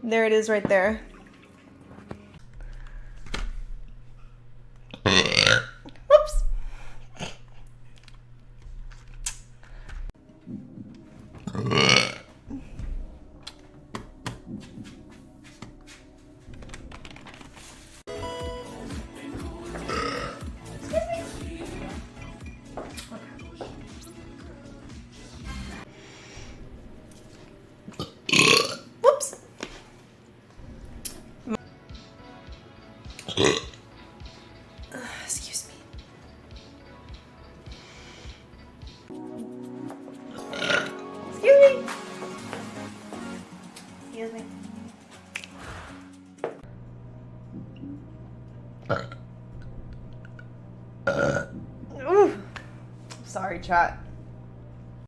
There it is right there. Whoops. Whoops. Excuse me. Excuse me. Excuse me. Ooh. Sorry, chat.